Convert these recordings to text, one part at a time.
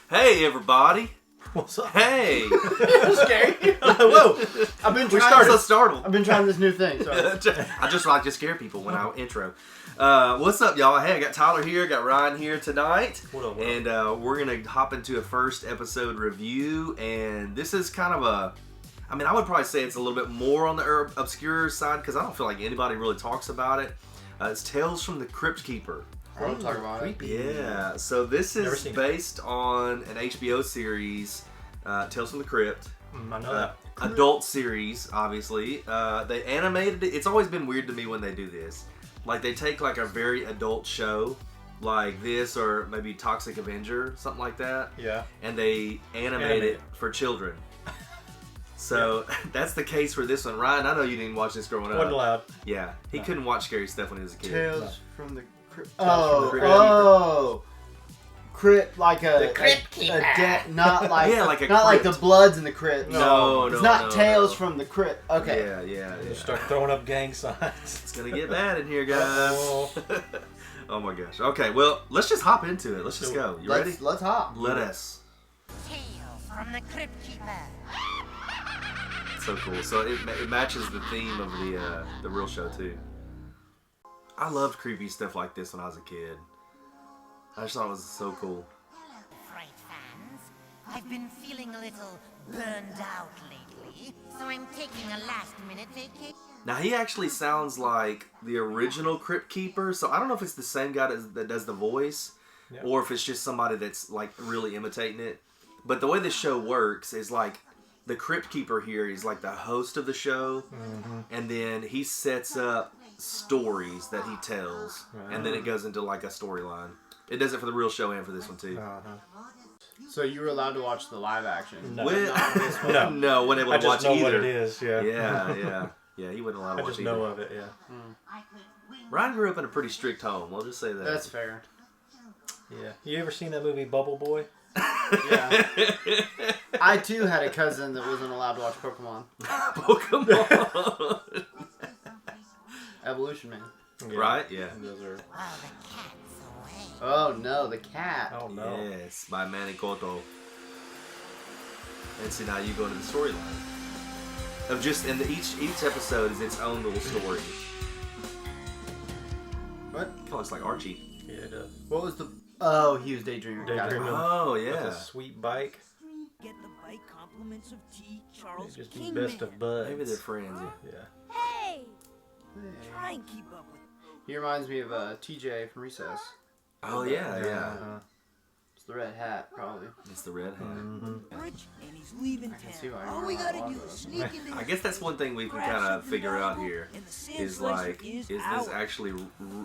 Hey, everybody. What's up? Hey. That's scary. Whoa. We started so startled. I've been trying this new thing. Sorry. I just like to scare people when I intro. What's up, y'all? Hey, I got Tyler here, got Ryan here tonight. What up? And we're going to hop into a first episode review. And this is kind of a... I mean, I would probably say it's a little bit more on the obscure side because I don't feel like anybody really talks about it. It's Tales from the Cryptkeeper. I want to talk about it. Yeah, so this is based on an HBO series, Tales from the Crypt. I know that. Adult series, obviously. They animated it. It's always been weird to me when they do this. Like, they take like a very adult show, like this, or maybe Toxic Avenger, something like that. Yeah. And they animate it for children. So that's the case for this one. Ryan, I know you didn't watch this growing up. Wasn't allowed. Yeah, he couldn't watch scary stuff when he was a kid. Tales from the Crypt. Crypt, like a Cryptkeeper. not like like a not like crypt. the Bloods in the Crypt. No, it's not Tales from the Crypt. Okay. Yeah. Just start throwing up gang signs. It's gonna get bad in here, guys. Uh-oh. Oh my gosh. Okay, well, let's just hop into it. Let's just go. You ready? Let's hop. Let us. Tales from the Cryptkeeper. So cool. So it matches the theme of the real show too. I loved creepy stuff like this when I was a kid. I just thought it was so cool. Hello, Fright fans. I've been feeling a little burned out lately, so I'm taking a last-minute vacation. Now he actually sounds like the original Cryptkeeper, so I don't know if it's the same guy that does the voice, or if it's just somebody that's like really imitating it. But the way this show works is like the Cryptkeeper here is like the host of the show, and then he sets up stories that he tells, and then it goes into like a storyline. It does it for the real show and for this one too. So you were allowed to watch the live action? No. No, wasn't able to watch I just know either. what it is. Yeah. Yeah, he wasn't allowed to I watch just either. know of it. Yeah. Ryan grew up in a pretty strict home. We'll just say that. That's fair. Yeah. You ever seen that movie Bubble Boy? Yeah. I too had a cousin that wasn't allowed to watch Pokemon. Pokemon. Evolution Man. Yeah. Right? Yeah. Those are. Oh, the cat's away. Oh no, the cat. Oh no. Yes, by Manikoto. And so now you go into the storyline of just, and each episode is its own little story. What? Kind of looks like Archie. Yeah, it does. What was the? Oh, he was daydreaming. Got it. Daydreaming. Oh With yeah. a sweet bike. Get the bike compliments of T. Charles Just be Kingman. best of buds. Maybe they're friends. Yeah. Hey! Hey. Try and keep up with He reminds me of TJ from Recess. Oh yeah. It's the red hat, probably. It's the red hat. Rich, and he's leaving can see town. why All you're we not gotta allowed do to. is sneak into I his guess that's one thing we can kind of figure out here and the sand is slicer like, is this ours. actually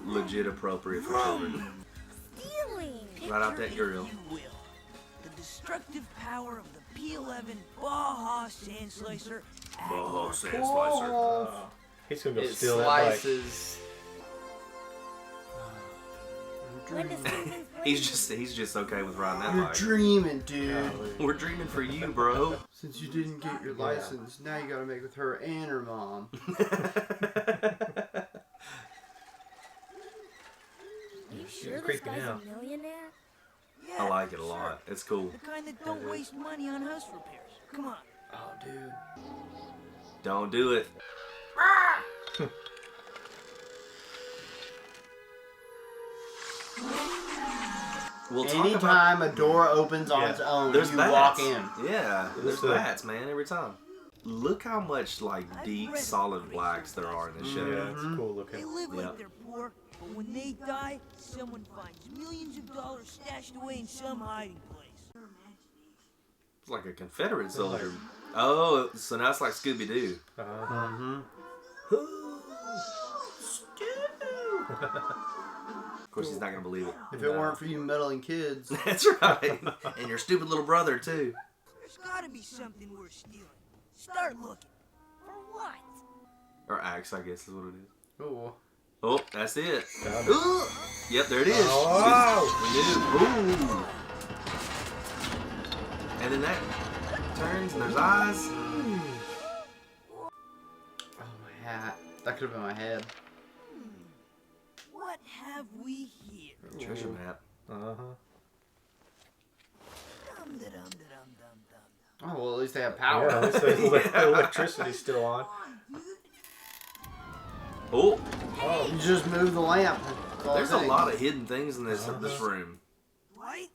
legit appropriate for children? Stealing. Right out that Picture, grill. if you will, the destructive power of the P11 Baja Sand Slicer. Oh, sand Oh. He's gonna go It steal that bike. slices. When does season He's just okay with riding that You're bike. dreaming, dude. We're dreaming for you, bro. Since you didn't get your license, now you gotta make with her and her mom. Are you sure this creepy guy's now. a millionaire? Yeah, I like it a lot. It's cool. the kind that don't waste money on house repairs. Come on. Oh, dude. Don't do it. We'll talk about. Anytime a door opens on its own, There's you bats. walk in. Yeah, there's the- bats, man, every time. Look how much like deep, solid blacks there are in this show. Yeah, it's cool They looking. live Yep. like they're poor, but when they die, someone finds millions of dollars stashed away in some hiding place. It's like a Confederate soldier. Oh, so now it's like Scooby Doo. Mm-hmm. Of course, he's not gonna believe it. If it weren't for you meddling kids, That's right, and your stupid little brother too. There's gotta be something worth stealing. Start looking. For what? Or axe, I guess is what it is. oh, Oh, that's it. Got it. Ooh. Yep, there it is. Oh! We knew. Ooh. And then that turns and there's eyes. oh my hat. That could have been my head. What have we here? Treasure map. Uh-huh. Oh, well, at least they have power. Yeah, at least the electricity's still on. Oh, You just move the lamp. there's a lot of hidden things in this room. Dwight?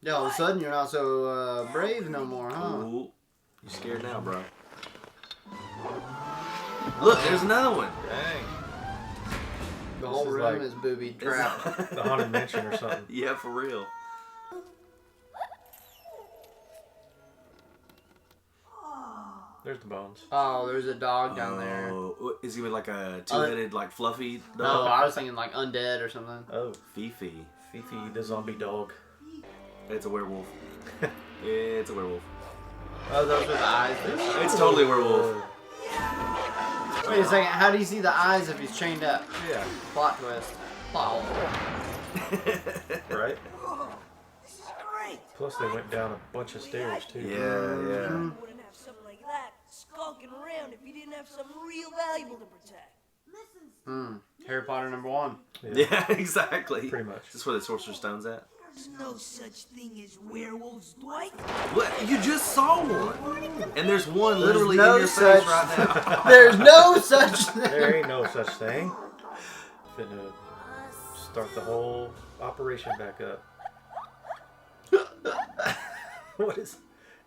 Yeah, all of a sudden you're not so brave no more, huh? Ooh, you scared now, bro. Look, there's another one. Dang. The whole This is room like- is booby trapped. The Haunted Mansion or something. Yeah, for real. There's the bones. Oh, there's a dog down there. Oh, is he with like a two-headed, like fluffy No, dog? I was thinking like undead or something. Oh, Fifi. Fifi the zombie dog. It's a werewolf. It's a werewolf. Oh, those are the eyes. It's totally a werewolf. Wait a second, how do you see the eyes if he's chained up? Yeah. Plot twist. Plot hole. Right? This is great. Plus they went down a bunch of stairs too. Yeah, yeah. You wouldn't have something like that skulking around if you didn't have something real valuable to protect. Harry Potter #1. Yeah, exactly. Pretty much. That's where the Sorcerer's Stone's at. There's no such thing as werewolves, Dwight. What? You just saw one. And there's one There's literally no in your such- face right now. There's no such thing. There ain't no such thing. Finna start the whole operation back up. What is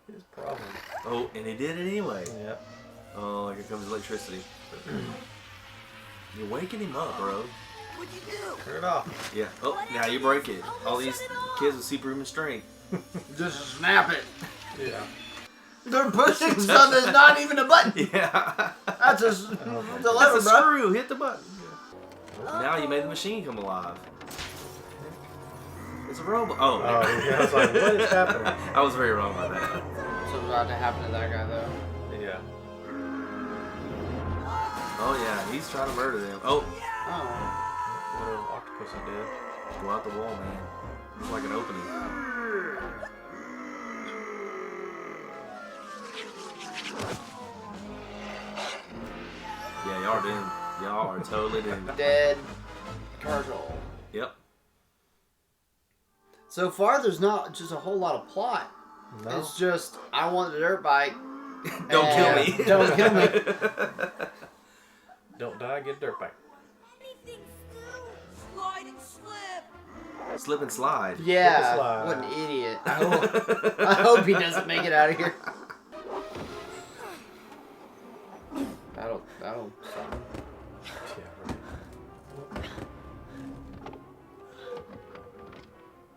his problem? Oh, and he did it anyway. Yep. Oh, here comes electricity. You're waking him up, bro. What'd you do? Turn it off. Yeah. Oh, now you break it. All these kids with superhuman strength. Just snap it. Yeah. They're pushing something that's not even a button. Yeah. That's a, it's a That's lever, a bro. screw. Hit the button. Now you made the machine come alive. It's a robot. Oh, Oh, yeah. I was like, what is happening? I was very wrong about that. Something's about to happen to that guy, though. Yeah. Oh yeah, he's trying to murder them. Oh, Oh. Little octopus he did. go out the wall, man. It's like an opening. Yeah, y'all are doomed. Y'all are totally doomed. Dead. Cargill. Yep. So far, there's not just a whole lot of plot. No. It's just, I want the dirt bike. Don't kill me. Don't kill me. Don't die, get a dirt bike. Anything still? Slide and slip. Slip and slide. Yeah. slide. What an idiot. I hope he doesn't make it out of here. That'll stop. Yeah, right.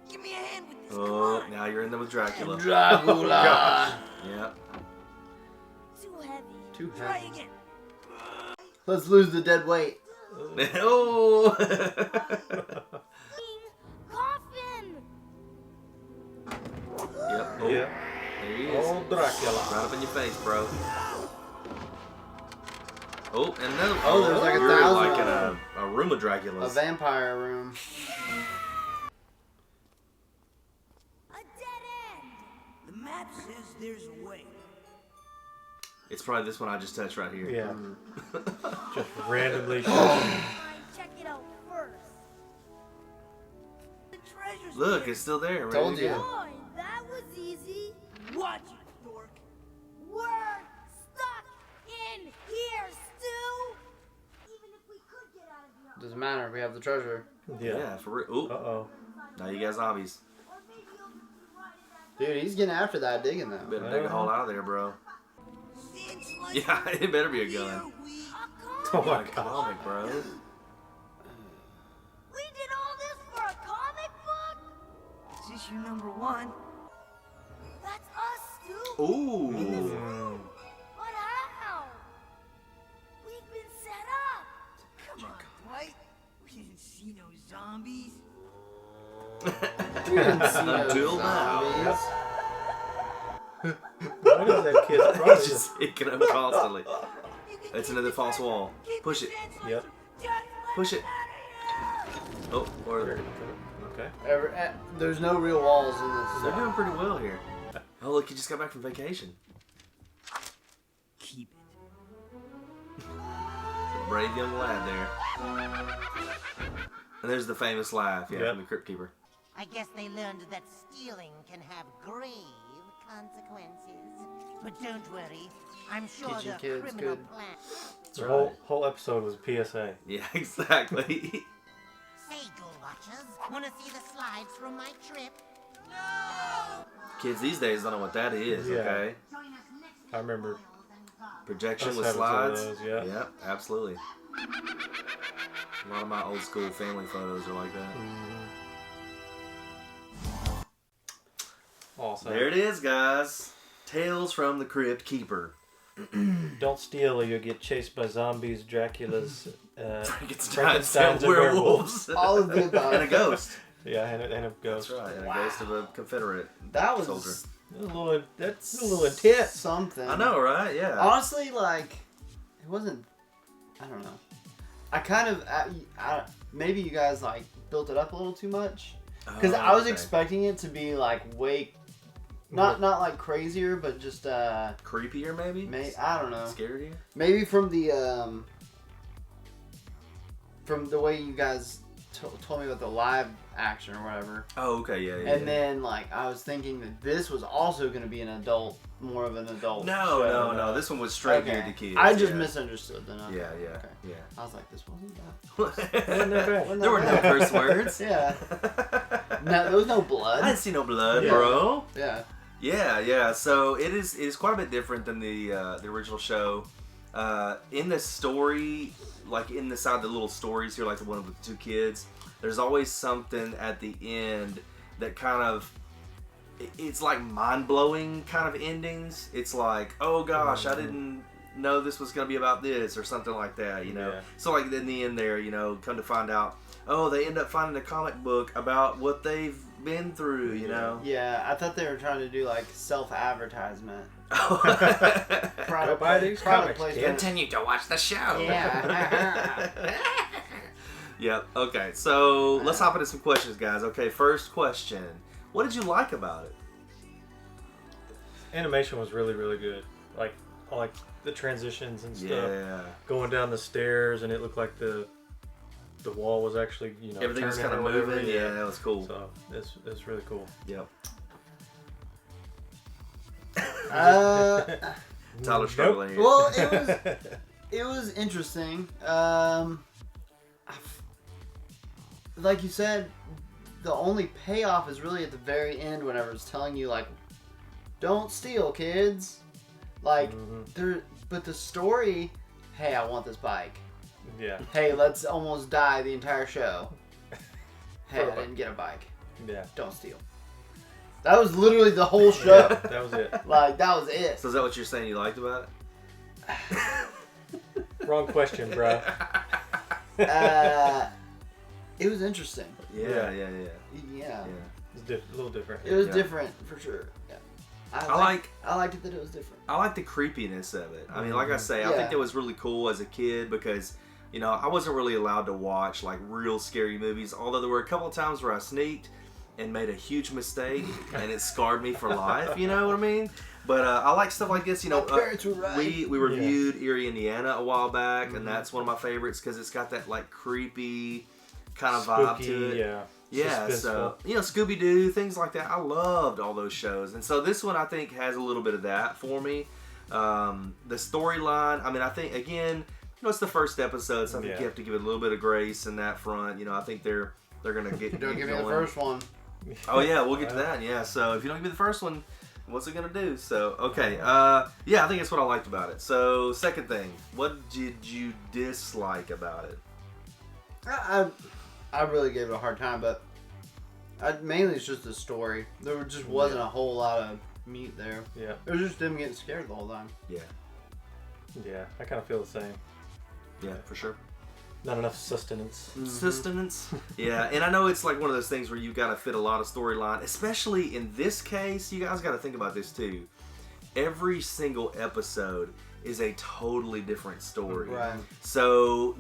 Give me a hand with this. Oh, now you're in there with Dracula. Dracula. Yep. Too heavy. Too Try heavy. again. Let's lose the dead weight. Oh. Coffin. Yep. Oh, Yeah. there he is. Oh, Dracula. Right up in your face, bro. Oh, and another. Oh, there's like a you're 1,000 like in of a room of A Draculas. vampire room. A dead end. The map says there's a way. It's probably this one I just touched right here. Yeah. Just randomly. Check it out first. The treasure's Look, here. it's still there. Ready Told to you. go. Boy, that was easy. Watch it, dork. We're stuck in here, Stu. Even if we could get out of here. Doesn't matter. We have the treasure. Yeah. Yeah, for real. Ooh, Uh-oh. now you got zombies. Or maybe you'll just be right in that Dude, he's getting after that digging though. Better dig a hole out of there, bro. cinch like Yeah, it better be a here gun. we Oh my Like a god. comic, bro. We did all this for a comic book? It's issue #1. That's us, Stu. Ooh. Mm. But how? We've been set up. Come on, Dwight. We didn't see no zombies. We didn't see no Until now. zombies. What is that kid's He's problem? just hicking up constantly. That's another false wall. Push it. Yep. Push it. Oh, or Okay. There's no real walls in this. they're doing pretty well here. Oh, look, you just got back from vacation. Keep it. Brave young lad there. And there's the famous laugh, yeah, Yep. from the Cryptkeeper. I guess they learned that stealing can have grave consequences. But don't worry, I'm sure Teaching the kids criminal good. plan... The whole episode was a PSA. Yeah, exactly. Say, Jewel Watchers, wanna see the slides from my trip? Kids these days don't know what that is, Yeah. okay? I remember. Projection Us with having some of slides. those, yeah. Yep, absolutely. A lot of my old school family photos are like that. Awesome. There it is, guys. Tales from the Cryptkeeper. Don't steal or you'll get chased by zombies, Dracula's, Frankenstein's and werewolves. All of the above. And a ghost. Yeah, and a ghost. That's right. And a ghost of a Confederate That was soldier. That's a little intense. something. I know, right? Yeah. Honestly, like, it wasn't. I don't know. I kind of. Maybe you guys like built it up a little too much. Because I was expecting it to be like way. Not like crazier, but just creepier, maybe. I don't know. Scarier. Maybe from the way you guys told me about the live action or whatever. Oh, okay, yeah. And then like I was thinking that this was also going to be more of an adult. No, show. no. This one was straight geared to kids. I just misunderstood then. Okay. Yeah. I was like, this wasn't that. There were no curse words. Yeah. No, there was no blood. I didn't see no blood, Yeah. bro. Yeah. Yeah. So it is quite a bit different than the original show. In the story, like inside the little stories here, like the one with the two kids, there's always something at the end that kind of, it's like mind-blowing kind of endings. It's like, oh gosh, I didn't know this was going to be about this or something like that, you know. Yeah. So like in the end there, you know, come to find out, oh, they end up finding a comic book about what they've been through, you know. Yeah, I thought they were trying to do like self-advertisement. Go buy these comics, kid. Continue to watch the show. Yeah. Yep. Okay. So let's hop into some questions, guys. Okay. First question: what did you like about it? Animation was really, really good. Like, I like the transitions and stuff. Yeah. Going down the stairs, and it looked like the wall was actually, Everything was turning kind of or whatever. moving. Yeah, that was cool. So it's really cool. Yep. Nope. struggling. Well, it was interesting. Like you said, the only payoff is really at the very end whenever it's telling you like, don't steal, kids. Like but the story, hey, I want this bike. Yeah. Hey, let's almost die the entire show. Hey, I didn't get a bike. Yeah. Don't steal. That was literally the whole show. Yeah, that was it. Like, that was it. So is that what you're saying you liked about it? Wrong question, bro. It was interesting. Yeah. Yeah. It's a little different. It was Yeah. different, for sure. Yeah. I liked it that it was different. I like the creepiness of it. I mean, like I say, I Yeah. think that was really cool as a kid because, I wasn't really allowed to watch like real scary movies. Although there were a couple of times where I sneaked and made a huge mistake and it scarred me for life. You know what I mean? But I like stuff like this. My parents were right. We reviewed Erie, Indiana a while back, and that's one of my favorites because it's got that like creepy kind of vibe Spooky, to it. yeah. Yeah, so Scooby Doo, things like that. I loved all those shows, and so this one I think has a little bit of that for me. The storyline, I mean, I think again, it's the first episode, so I think you have to give it a little bit of grace in that front. I think they're gonna get. Don't give me going. the first one. Oh yeah, we'll get to that. Yeah, so if you don't give me the first one, what's it gonna do? So okay, I think that's what I liked about it. So second thing, what did you dislike about it? I really gave it a hard time, but mainly it's just the story. There just wasn't a whole lot of meat there. Yeah. It was just them getting scared the whole time. Yeah. Yeah, I kind of feel the same. Yeah, for sure. Not enough sustenance. Sustenance. Yeah, and I know it's like one of those things where you've got to fit a lot of storyline, especially in this case. You guys got to think about this too. Every single episode is a totally different story. Right. So,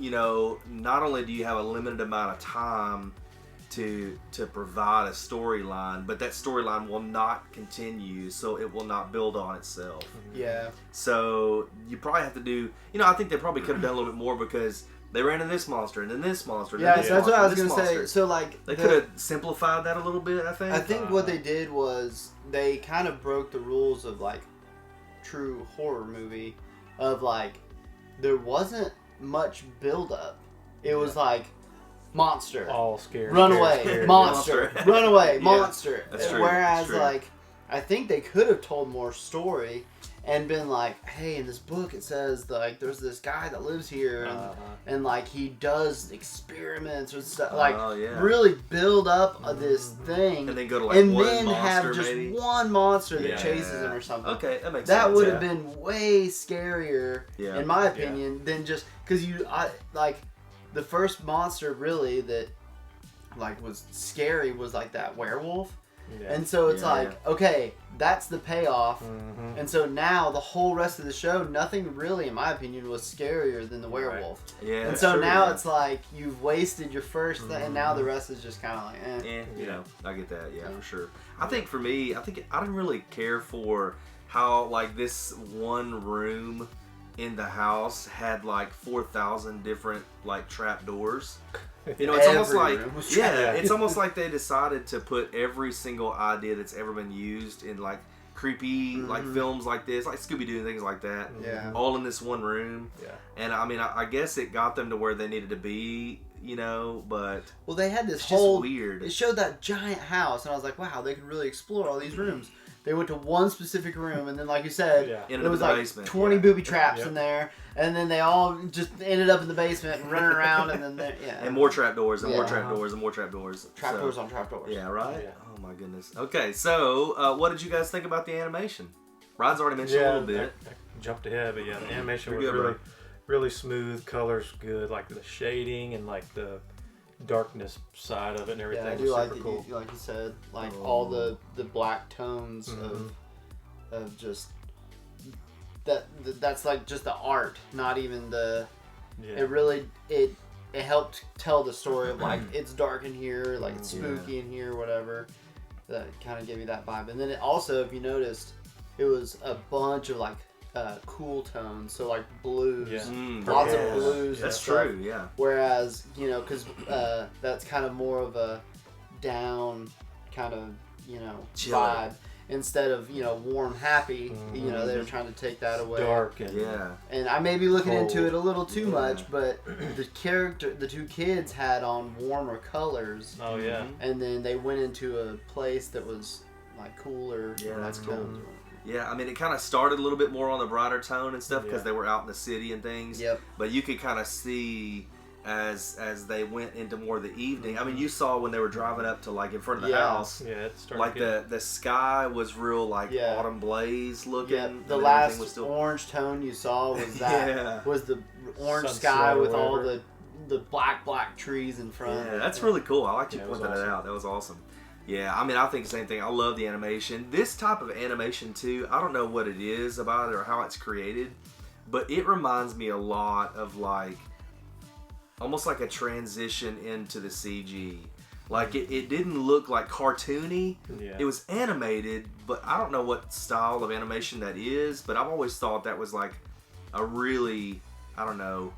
not only do you have a limited amount of time to provide a storyline, but that storyline will not continue, so it will not build on itself. Yeah. So you probably have to do, I think they probably could have done a little bit more because They ran into this monster, and then this monster. And Yeah, then this so that's what I was monster, gonna and say. this So monster. like They could have simplified that a little bit, I think. I think what they did was they kind of broke the rules of like true horror movie of like there wasn't much build up. It was like monster, All scared. run scared, away, scared. monster, run away, Yeah, monster. that's true, Whereas that's true. like I think they could have told more story and been like, hey, in this book it says like there's this guy that lives here and like he does experiments with stuff like really build up this thing and then go to like and one then monster, have just maybe. one monster that Yeah. chases him or something. Okay, that makes That sense. would have been way scarier, Yeah. in my opinion, than just because like the first monster really that like was scary was like that werewolf. Yeah. And so it's okay, that's the payoff. Mhm. And so now the whole rest of the show, nothing really, in my opinion, was scarier than the werewolf. Yeah, And that's so true, now yeah. it's like you've wasted your first thing, and now the rest is just kind of like, you know, I get that, for sure. I think for me, I didn't really care for how like this one room in the house had like 4,000 different like trap doors. You know, it's almost Every like room was it's almost like they decided to put every single idea that's ever been used in like creepy like films like this, like Scooby-Doo and things like that. Yeah. All in this one room. Yeah. And I mean, I guess it got them to where they needed to be, you know, but well, they had this it's whole just weird. It showed that giant house, and I was like, wow, they could really explore all these rooms. They went to one specific room, and then, like you said, Ended it was up in the like basement, 20 yeah. booby traps in there, and then they all just ended up in the basement and running around, and then And more trap doors, and more Yeah. trap doors, and more trap doors. trap doors on trap doors. Yeah, right? Yeah. Oh my goodness. Okay, so what did you guys think about the animation? Ryan's already mentioned a little bit. I jumped ahead, but yeah, the animation was Pretty good, really smooth. Colors good, like the shading and like the darkness side of it and everything. Yeah, I do was like super that. cool. Like you said, like all the black tones of just that's like just the art, not even the. Yeah. It really it helped tell the story of like it's dark in here, like it's spooky in here, whatever. That kind of gave you that vibe, and then it also, if you noticed, it was a bunch of like cool tones, so like blues, lots of blues. That's and stuff. true. Yeah. Whereas because that's kind of more of a down kind of Chilly. vibe instead of warm, happy. They were trying to take that away. Dark and And I may be looking cold. into it a little too much, but the two kids had on warmer colors. Oh yeah. And then they went into a place that was like cooler. Yeah, that's like, cool. tones. Yeah, I mean, it kind of started a little bit more on the brighter tone and stuff because Yeah. they were out in the city and things. Yep. But you could kind of see as they went into more of the evening. I mean, you saw when they were driving up to like in front of the house. Yeah, it started Like getting- the sky was real like autumn blaze looking. Yeah, and the everything last was still... orange tone you saw was that Yeah. was the orange Sunset sky or with all whatever. the black trees in front. Yeah, that's really cool. I like you Yeah, it was pointing that awesome. out. That was awesome. Yeah, I mean, I think the same thing. I love the animation. This type of animation too. I don't know what it is about it or how it's created, but it reminds me a lot of like almost like a transition into the CG. Like it didn't look like cartoony. Yeah. It was animated, but I don't know what style of animation that is. But I've always thought that was like a really, I don't know,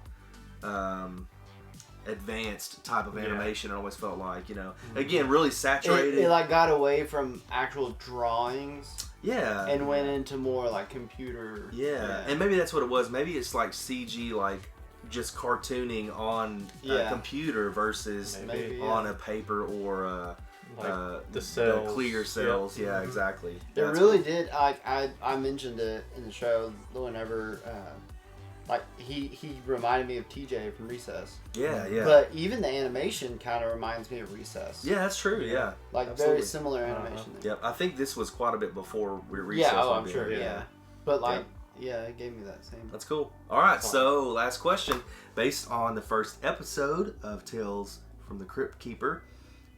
advanced type of animation. It always felt like, again, really saturated. It like got away from actual drawings Yeah. and went into more like computer. Yeah. And maybe that's what it was. Maybe it's like CG, like just cartooning on a computer versus Maybe, on a paper or like the cells. clear cells. Yeah, exactly. It That's really cool. did. I mentioned it in the show whenever like he reminded me of TJ from Recess. Yeah, yeah. But even the animation kind of reminds me of Recess. Yeah, that's true. Yeah. Like Absolutely. very similar animation. there. Yep. I think this was quite a bit before Recess. Yeah, would I'm be. sure. Yeah. But like, it gave me that same. That's cool. All right, so last question. Based on the first episode of Tales from the Cryptkeeper,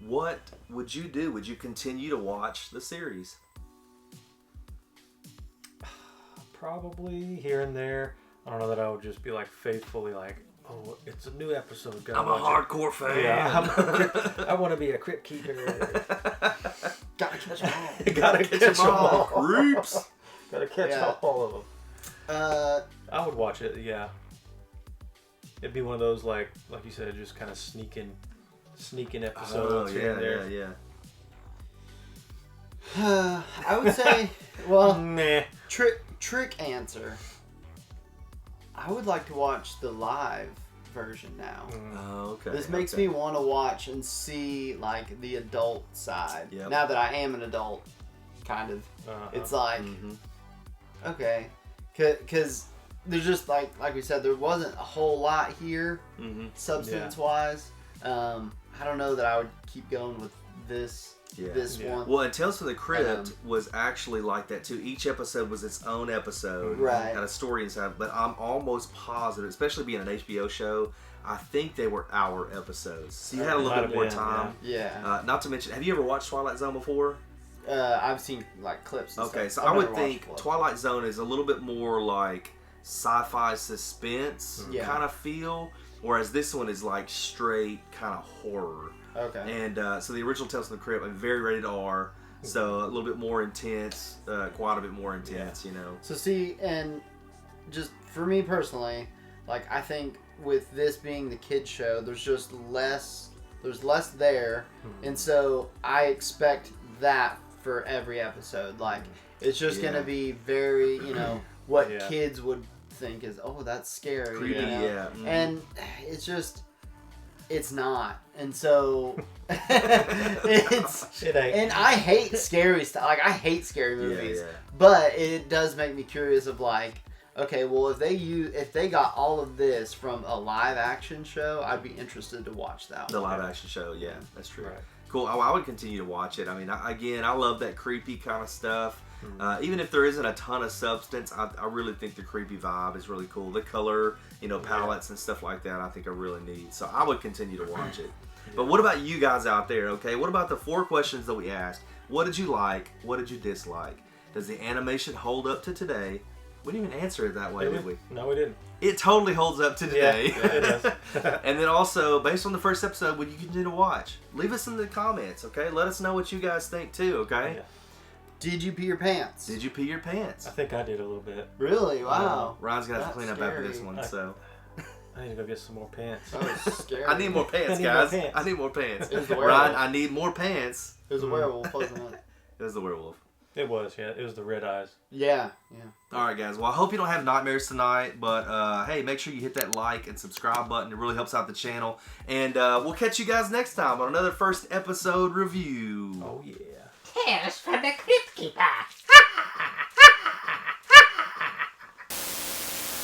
what would you do? Would you continue to watch the series? Probably here and there. I don't know that I would just be like faithfully like, oh, it's a new episode. Gotta I'm a watch hardcore fan. Yeah, I want to be a crypt keeper. Gotta catch them all. Gotta catch them all. Creeps. Gotta catch Yeah. all of them. I would watch it. Yeah. it'd be one of those like you said, just kind of sneaking episodes here and there. I would say, well, Nah. trick answer. I would like to watch the live version now. Oh, okay. This makes me want to watch and see like the adult side. Yep. Now that I am an adult, kind of, it's like, okay, because there's just like we said, there wasn't a whole lot here, substance-wise. I don't know that I would keep going with this one. Well, and Tales from the Crypt was actually like that too. Each episode was its own episode, right? Had a story inside. But I'm almost positive, especially being an HBO show, I think they were hour episodes. So you had a little bit more time. Yeah. Not to mention, have you ever watched Twilight Zone before? I've seen like clips. And okay, stuff. So I would think Twilight Zone is a little bit more like sci-fi suspense kind of feel, whereas this one is like straight kind of horror. Okay. And so the original Tales from the Crypt, very rated R, so a little bit more intense, quite a bit more intense, you know. So see, and just for me personally, like I think with this being the kids show, there's just less. There's less there, and so I expect that for every episode. Like it's just gonna be very, what kids would think is, oh, that's scary, creepy, and it's just. It's not, and so it ain't. And I hate scary stuff. Like I hate scary movies, but it does make me curious. Of like, okay, well, if they got all of this from a live action show, I'd be interested to watch that. The live action show, yeah, that's true. Right. Cool. I would continue to watch it. I mean, I love that creepy kind of stuff. Even if there isn't a ton of substance, I really think the creepy vibe is really cool. The color, palettes and stuff like that, I think are really neat. So I would continue to watch it. But what about you guys out there, okay? What about the 4 questions that we asked? What did you like? What did you dislike? Does the animation hold up to today? We didn't even answer it that way, did we? No, we didn't. It totally holds up to today. Yeah, it does. And then also, based on the first episode, would you continue to watch? Leave us in the comments, okay? Let us know what you guys think too, okay? Yeah. Did you pee your pants? Did you pee your pants? I think I did a little bit. Really? Wow. Ryan's gonna have to clean up after this one, so. I need to go get some more pants. That was scary. I need more pants, guys. I need more pants. Ryan, I need more pants. It was a werewolf, wasn't it? It was the werewolf. It was, yeah. It was the red eyes. Yeah. All right, guys. Well, I hope you don't have nightmares tonight, but hey, make sure you hit that like and subscribe button. It really helps out the channel. And we'll catch you guys next time on another first episode review. Oh, yeah. Tales from the Cryptkeeper.